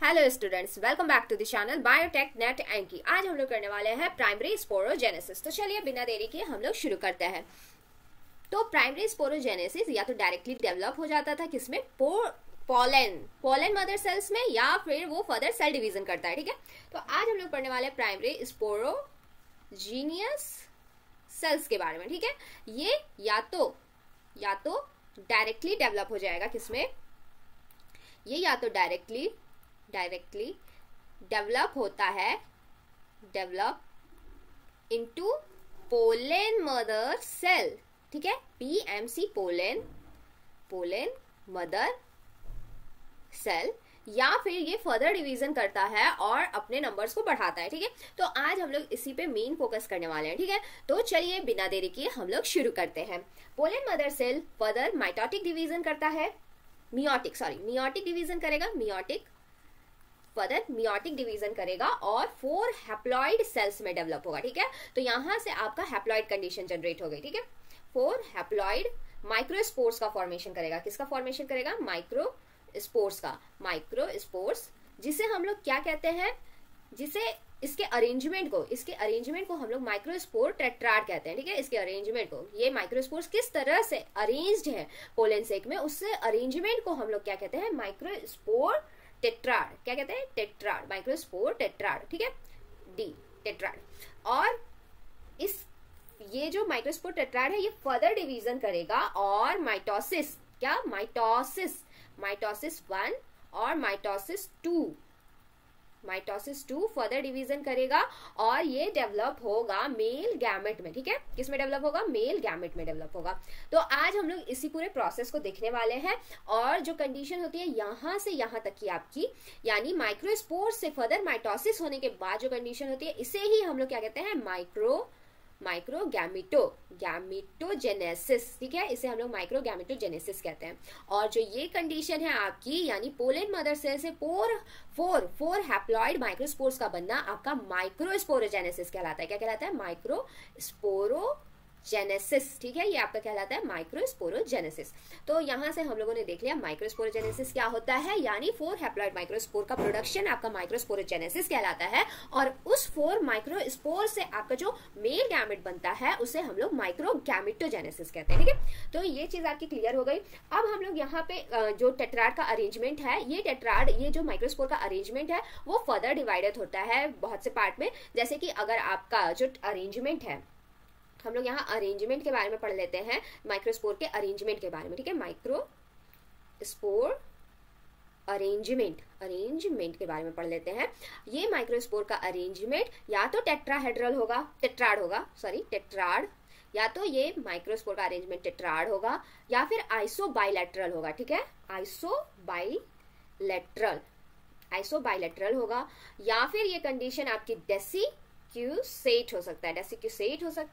Hello students, welcome back to the channel biotech net एंकी। आज हम लोग करने वाले हैं प्राइमरी स्पोरोजेनेसिस। तो चलिए बिना देरी के हम लोग शुरू करते हैं। तो प्राइमरी स्पोरोजेनेसिस या तो डायरेक्टली डेवलप हो जाता था किसमें, पोलन मदर सेल्स में, या फिर वो फर्दर सेल डिवीजन करता है। ठीक है, तो आज हम लोग पढ़ने वाले हैं प्राइमरी स्पोरोजीनियस सेल्स के बारे में। ठीक है, ये या तो डायरेक्टली डेवलप हो जाएगा किसमें, ये या तो डायरेक्टली डेवलप होता है, develop into pollen mother cell. ठीक है, PMC पोलन मदर सेल, या फिर ये फर्दर डिवीजन करता है और अपने नंबर्स को बढ़ाता है। ठीक है, तो आज हम लोग इसी पे मेन फोकस करने वाले हैं। ठीक है, तो चलिए बिना देरी किए हम लोग शुरू करते हैं। Pollen mother cell further mitotic division करता है, मियोटिक डिवीजन करेगा, मियोटिक डिवीजन करेगा और 4 हैप्लॉइड सेल्स में डेवलप होगा। ठीक है, तो यहां से आपका हैप्लॉइड कंडीशन जनरेट हो गई। ठीक है, 4 हैप्लॉइड माइक्रोस्पोर्स का फॉर्मेशन करेगा। किसका फॉर्मेशन करेगा? माइक्रोस्पोर्स का। माइक्रोस्पोर्स जिसे हम लोग क्या कहते हैं, जिसे इसके अरेंजमेंट को हम लोग माइक्रोस्पोर टेट्राड कहते हैं। ठीक है, इसके अरेंजमेंट को, ये माइक्रोस्पोर्स किस तरह से अरेंज्ड है पोलन सेक में, उससे अरेंजमेंट को हम लोग क्या कहते हैं? Microspore tetrad. क्या कहते हैं? Tetrad, microspore tetrad. ठीक है, टेट्राड। और ये जो माइक्रोस्पोर टेट्राड है ये फर्दर डिवीजन करेगा और माइटोसिस 1 और माइटोसिस 2 फर्दर डिवीजन करेगा और ये डेवलप होगा मेल गैमेट में। ठीक है, किस में डेवलप होगा? मेल गैमेट में डेवलप होगा। तो आज हम लोग इसी पूरे प्रोसेस को देखने वाले हैं। और जो कंडीशन होती है यहां से यहां तक की आपकी, यानी माइक्रोस्पोर से फर्दर माइटोसिस होने के बाद जो कंडीशन होती है, इसे ही हम लोग क्या कहते हैं? गैमिटोजेनेसिस। ठीक है, इसे हम लोग गैमिटोजेनेसिस कहते हैं। और जो ये कंडीशन है आपकी, यानी पोलन मदर सेल से फोर हैप्लॉइड माइक्रोस्पोर्स का बनना, आपका माइक्रोस्पोरोजेनेसिस कहलाता है। क्या कहलाता है? माइक्रोस्पोरोजेनेसिस। ठीक है, ये आपका कहलाता है माइक्रोस्पोरोजेनेसिस। तो यहां से हम लोगों ने देख लिया माइक्रोस्पोरोजेनेसिस क्या होता है, यानी 4 हैप्लॉइड माइक्रोस्पोर का प्रोडक्शन आपका माइक्रोस्पोरोजेनेसिस कहलाता है। और उस 4 माइक्रोस्पोर से आपका जो मेल गैमेट बनता है उसे हम लोग माइक्रोगैमिटोजेनेसिस कहते हैं। ठीक है, तो ये चीज आपकी क्लियर हो गई। अब हम लोग यहाँ पे जो टेट्राड का अरेंजमेंट है, ये जो माइक्रोस्पोर का अरेंजमेंट है वो फर्दर डिवाइडेड होता है बहुत से पार्ट में। जैसे कि अगर आपका जो अरेंजमेंट है, हम लोग यहाँ अरेंजमेंट के बारे में पढ़ लेते हैं, माइक्रोस्पोर के अरेंजमेंट के बारे में। ठीक है, माइक्रोस्पोर अरेंजमेंट के बारे में पढ़ लेते हैं। ये माइक्रोस्पोर का अरेंजमेंट या तो टेट्राड होगा, या तो ये माइक्रोस्पोर का अरेंजमेंट टेट्राड होगा, या फिर आइसोबाइलेटरल होगा। ठीक है, आइसोबाइलेटरल होगा, या फिर ये कंडीशन आपकी डेसिक्यूसेट हो सकता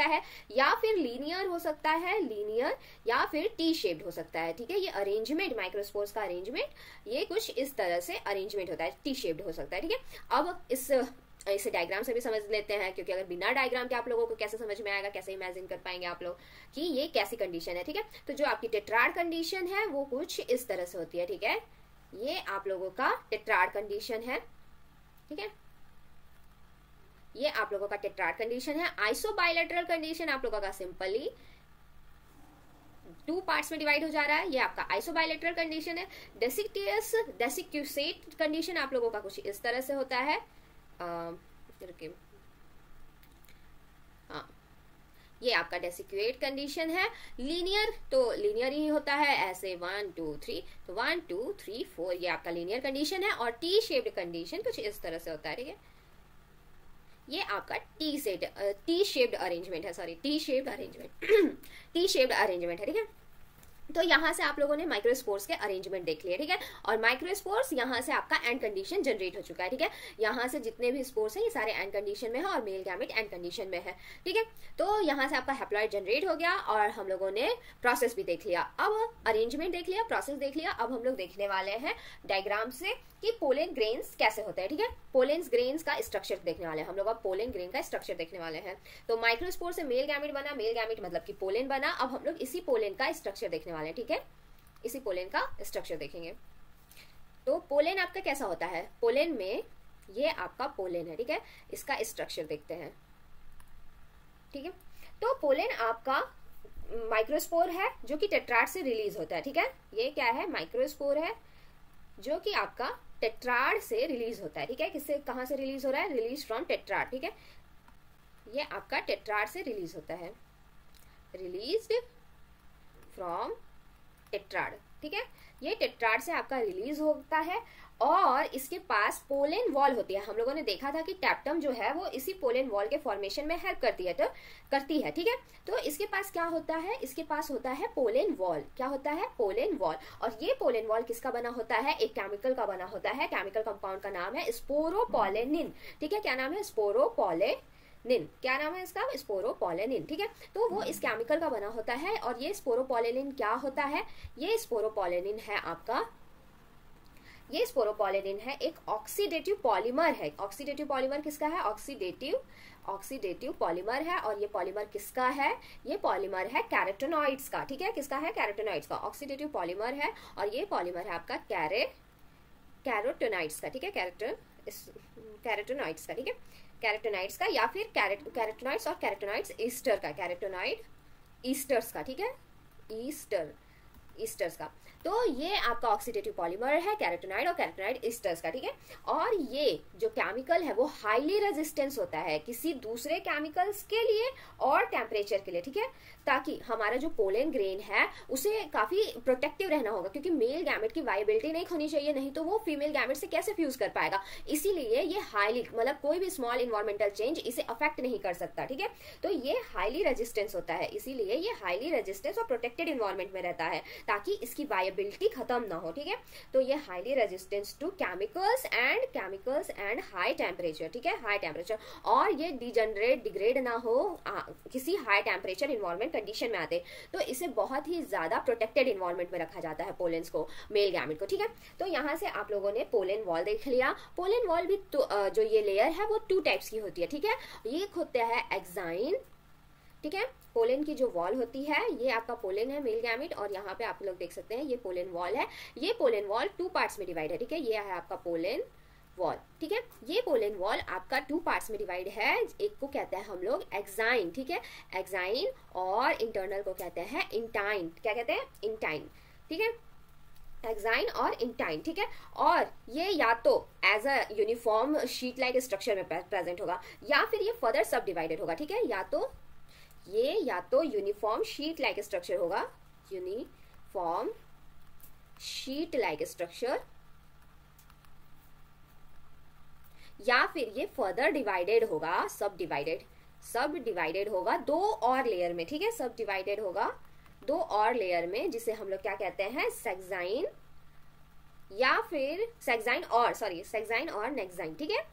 है, या फिर लीनियर हो सकता है, या फिर टी शेप्ड हो सकता है। ठीक है, ये अरेंजमेंट माइक्रोस्पोर्स का अरेंजमेंट ये कुछ इस तरह से अरेंजमेंट होता है, टी शेप्ड हो सकता है। ठीक है, अब इसे डायग्राम से भी समझ लेते हैं, क्योंकि अगर बिना डायग्राम के आप लोगों को कैसे समझ में आएगा, कैसे इमेजिन कर पाएंगे आप लोग कि ये कैसी कंडीशन है। ठीक है, तो जो आपकी टेट्राड कंडीशन है वो कुछ इस तरह से होती है। ठीक है, ये आप लोगों का टेट्राड कंडीशन है। ठीक है, ये आप लोगों का टेट्राड कंडीशन है। आइसोबाइलेटरल कंडीशन आप लोगों का सिंपली 2 पार्ट्स में डिवाइड हो जा रहा है, ये आपका आइसोबाइलेटरल कंडीशन है। डेसिक्यूसेट कंडीशन आप लोगों का कुछ इस तरह से होता है। ये आपका डेसिक्यूएट कंडीशन है। लीनियर तो लीनियर ही होता है, ऐसे 1 2 3, तो 1 2 3 4 ये आपका लीनियर कंडीशन है। और टी शेप्ड कंडीशन कुछ इस तरह से होता है। ठीक है, ये आपका टी शेप्ड अरेंजमेंट है। टी शेप्ड अरेंजमेंट है। ठीक है, तो यहाँ से आप लोगों ने माइक्रोस्पोर्स के अरेंजमेंट देख लिए। ठीक है, और माइक्रोस्पोर्स यहाँ से आपका एंड कंडीशन जनरेट हो चुका है। ठीक है, यहाँ से जितने भी स्पोर्स हैं ये सारे एंड कंडीशन में है और मेल गैमेट एंड कंडीशन में है। ठीक है, तो यहाँ से आपका हैप्लॉइड जनरेट हो गया और हम लोगों ने प्रोसेस भी देख लिया। अब अरेंजमेंट देख लिया, प्रोसेस देख लिया। अब हम लोग देखने वाले हैं डायग्राम से कि पोलन ग्रेन्स कैसे होते हैं। ठीक है, पोलन ग्रेन्स का स्ट्रक्चर देखने वाले हैं हम लोग। अब पोलन ग्रेन का स्ट्रक्चर देखने वाले हैं। तो माइक्रोस्पोर से मेल गैमेट बना, मेल गैमेट मतलब कि पोलन बना। अब हम लोग इसी पोलन का स्ट्रक्चर देखने वाले हैं। ठीक है, इसी पोलन का स्ट्रक्चर देखेंगे। तो पोलेन आपका कैसा होता है, पोलेन में ये आपका पोलेन है, ठीक है। इसका स्ट्रक्चर देखते हैं, ठीक है। तो पोलेन आपका माइक्रोस्पोर है जो कि टेट्राड से रिलीज होता है, ठीक है। ये क्या है, माइक्रोस्पोर है जो कि आपका टेट्राड से रिलीज होता है, ठीक है। किससे, कहां से रिलीज हो रहा है, रिलीज फ्रॉम टेट्राड, ठीक है। ये आपका टेट्राड से रिलीज होता है, रिलीज्ड फ्रॉम टेट्राड, ठीक है। ये टेट्राड से आपका रिलीज होता है और इसके पास पोलेन वॉल होती है। हम लोगों ने देखा था कि टैप्टम जो है वो इसी पोलेन वॉल के फॉर्मेशन में हेल्प करती है, ठीक है। तो इसके पास क्या होता है, इसके पास होता है पोलेन वॉल। क्या होता है, पोलेन वॉल। और ये पोलेन वॉल किसका बना होता है, एक केमिकल का बना होता है। केमिकल कंपाउंड का नाम है स्पोरोपोलेनिन, ठीक है। क्या नाम है, स्पोरोपोलेनिन। क्या नाम है इसका, स्पोरोपोलेनिन, ठीक है। तो वो इस केमिकल का बना होता है। और ये स्पोरोपोलेनिन क्या होता है, ये स्पोरोपोलेनिन है आपका, ये स्पोरोपोलेनिन है एक ऑक्सीडेटिव पॉलीमर है। ऑक्सीडेटिव पॉलीमर किसका है, ऑक्सीडेटिव पॉलीमर है। और ये पॉलीमर किसका है, ये पॉलीमर है कैरोटेनॉइड्स का, ठीक है। किसका है, कैरोटेनॉइड्स का ऑक्सीडेटिव पॉलीमर है। और ये पॉलीमर है आपका कैरोटेनॉइड्स का, ठीक है। कैरोटेनॉइड्स का, ठीक है। कैरोटेनॉइड्स का या फिर कैरोटेनॉइड्स और कैरोटेनॉइड्स ईस्टर का, कैरोटेनॉइड ईस्टर्स का, ठीक है, ईस्टर्स का। तो ये आपका ऑक्सीडेटिव पॉलीमर है कैरोटेनॉइड और कैरोटेनॉइड ईस्टर्स का, ठीक है। और ये जो केमिकल है वो हाईली रेजिस्टेंस होता है किसी दूसरे केमिकल्स के लिए और टेम्परेचर के लिए, ठीक है। ताकि हमारा जो पोलेन ग्रेन है उसे काफी प्रोटेक्टिव रहना होगा, क्योंकि मेल गैमेट की वायबिलिटी नहीं खोनी चाहिए, नहीं तो वो फीमेल गैमेट से कैसे फ्यूज कर पाएगा। इसीलिए ये हाईली, मतलब कोई भी स्मॉल इन्वायरमेंटल चेंज इसे अफेक्ट नहीं कर सकता, ठीक है। तो ये हाईली रेजिस्टेंस होता है, इसीलिए ये हाईली रेजिस्टेंस और प्रोटेक्टेड इन्वायरमेंट में रहता है ताकि इसकी वायबिलिटी खत्म ना हो, ठीक है। तो ये highly resistance to chemicals and high temperature, ठीक है, हाई टेम्परेचर। और ये डिग्रेड ना हो किसी हाई टेम्परेचर इन्वायरमेंट कंडीशन में आते, तो इसे बहुत ही ज्यादा प्रोटेक्टेड इन्वायरमेंट में रखा जाता है पोलेन्स को, मेल गैमेट को, ठीक है। तो यहाँ से आप लोगों ने पोलेन वॉल देख लिया। पोलेन वॉल भी जो ये लेयर है वो 2 टाइप्स की होती है, ठीक है। ये होता है एक्साइन, ठीक है। पोलेन की जो वॉल होती है, ये आपका पोलेन है, मेल गैमेट। और यहाँ पे आप लोग देख सकते हैं ये पोलेन वॉल है। ये पोलेन वॉल 2 पार्ट्स में डिवाइड है, ठीक है। ये है आपका पोलेन वॉल, ठीक है। ये पोलेन वॉल आपका 2 पार्ट्स में डिवाइड है। एक को कहते हैं हम लोग एक्साइन, ठीक है, एक्साइन। और इंटरनल को कहते हैं इंटाइन। क्या कहते हैं, इंटाइन, ठीक है, एक्साइन और इंटाइन, ठीक है। और ये या तो as a uniform sheet like structure में प्रेजेंट होगा या फिर ये फर्दर सब डिवाइडेड होगा, ठीक है। या तो यूनिफॉर्म शीट लाइक स्ट्रक्चर होगा, यूनिफॉर्म शीट लाइक स्ट्रक्चर, या फिर ये फर्दर डिवाइडेड होगा, सब डिवाइडेड होगा 2 और लेयर में, ठीक है। सब डिवाइडेड होगा 2 और लेयर में, जिसे हम लोग क्या कहते हैं, सेक्साइन या फिर सेक्साइन और नेक्साइन, ठीक है।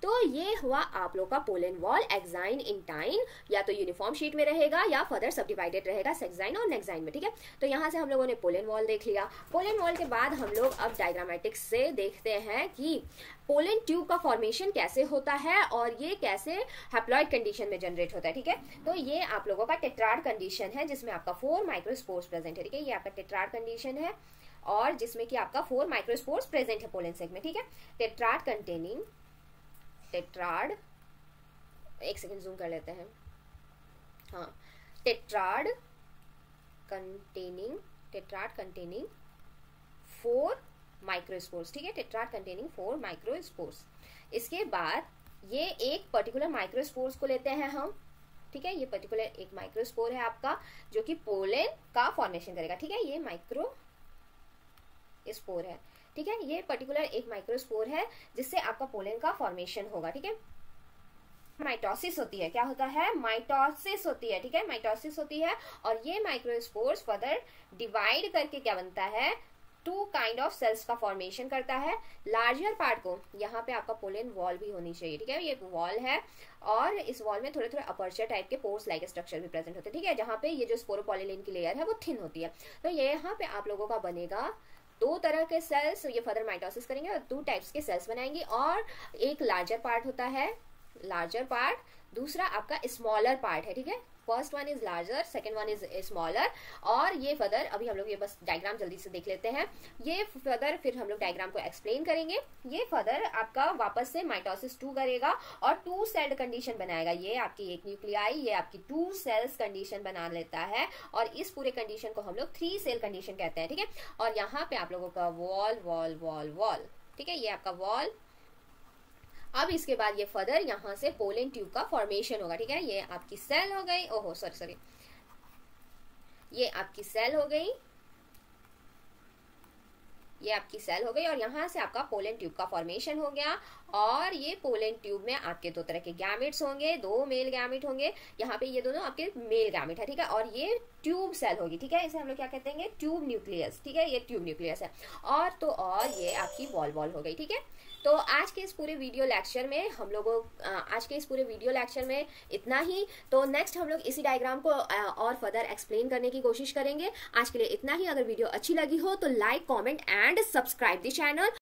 तो ये हुआ आप लोग का पोलेन वॉल, एक्साइन, इंटाइन, या तो यूनिफॉर्म शीट में रहेगा या फर्दर सब डिवाइडेड रहेगा सेक्साइन और नेक्साइन में, ठीक है। तो यहाँ से हम लोगों ने पोलेन वॉल देख लिया। पोलेन वॉल के बाद हम लोग अब डायग्रामेटिक्स से देखते हैं कि पोलेन ट्यूब का फॉर्मेशन कैसे होता है और ये कैसे हैप्लॉइड कंडीशन में जनरेट होता है, ठीक है। तो ये आप लोगों का टेट्राड कंडीशन है जिसमें आपका 4 माइक्रोस्पोर्स प्रेजेंट है, ठीक है। ये आपका टेट्राड कंडीशन है और जिसमें कि आपका 4 माइक्रोस्पोर्स प्रेजेंट है पोलेन सेग में, ठीक है। टेट्राड, एक सेकंड जूम कर लेते हैं, हाँ, टेट्राड कंटेनिंग 4 माइक्रोस्पोर्स, ठीक है। Tetrad containing 4 microspores. इसके बाद ये एक पर्टिकुलर माइक्रोस्पोर्स को लेते हैं हम, ठीक है। ये पर्टिकुलर एक माइक्रोस्पोर है आपका जो कि पोलेन का फॉर्मेशन करेगा, ठीक है। ये माइक्रोस्पोर है, ठीक है। ये पर्टिकुलर एक माइक्रोस्पोर है जिससे आपका पोलेन का फॉर्मेशन होगा, ठीक है। माइटोसिस होती है, क्या होता है, माइटोसिस होती है, ठीक है, माइटोसिस होती है। और ये माइक्रोस्पोर्स फर्दर डिवाइड करके क्या बनता है, 2 काइंड ऑफ सेल्स का फॉर्मेशन करता है। लार्जर पार्ट को, यहाँ पे आपका पोलेन वॉल भी होनी चाहिए, ठीक है। ये वॉल है और इस वॉल में थोड़े थोड़े अपर्चर टाइप के पोर्स लाइक स्ट्रक्चर भी प्रेजेंट होते हैं, ठीक है। जहाँ पे ये जो स्पोरोपोलेनिन की लेयर है वो थिन होती है। तो ये यहाँ पे आप लोगों का बनेगा 2 तरह के सेल्स, ये फर्दर माइटोसिस करेंगे और 2 टाइप्स के सेल्स बनाएंगे। और एक लार्जर पार्ट होता है, लार्जर पार्ट, दूसरा आपका स्मॉलर पार्ट है, ठीक है, first one is larger, second one is smaller. और ये फर्दर अभी हम लोग ये बस डायग्राम जल्दी से देख लेते हैं। ये फर्दर फिर हम लोग डायग्राम को एक्सप्लेन करेंगे। ये फर्दर आपका वापस से माइटोसिस 2 करेगा और 2 सेल्ड कंडीशन बनाएगा। ये आपकी एक न्यूक्लियाई, ये आपकी 2 सेल्स कंडीशन बना लेता है और इस पूरे कंडीशन को हम लोग 3 सेल कंडीशन कहते हैं, ठीक है। और यहाँ पे आप लोगों का वॉल वॉल वॉल वॉल, ठीक है, ये आपका वॉल। अब इसके बाद ये फर्दर यहाँ से पोलन ट्यूब का फॉर्मेशन होगा, ठीक है। ये आपकी सेल हो गई, ओहो सॉरी, ये आपकी सेल हो गई, ये आपकी सेल हो गई और यहाँ से आपका पोलन ट्यूब का फॉर्मेशन हो गया। और ये पोलन ट्यूब में आपके 2 तरह के गैमेट्स होंगे, 2 मेल गैमेट होंगे। यहाँ पे ये दोनों आपके मेल गैमेट है, ठीक है। और ये ट्यूब सेल होगी, ठीक है, इसे हम लोग क्या कहते हैं, ट्यूब न्यूक्लियस, ठीक है, ये ट्यूब न्यूक्लियस है। और ये आपकी वॉल वॉल हो गई, ठीक है। तो आज के इस पूरे वीडियो लेक्चर में हम लोगों इतना ही। तो नेक्स्ट हम लोग इसी डायग्राम को और फर्दर एक्सप्लेन करने की कोशिश करेंगे। आज के लिए इतना ही। अगर वीडियो अच्छी लगी हो तो like, comment and subscribe the channel.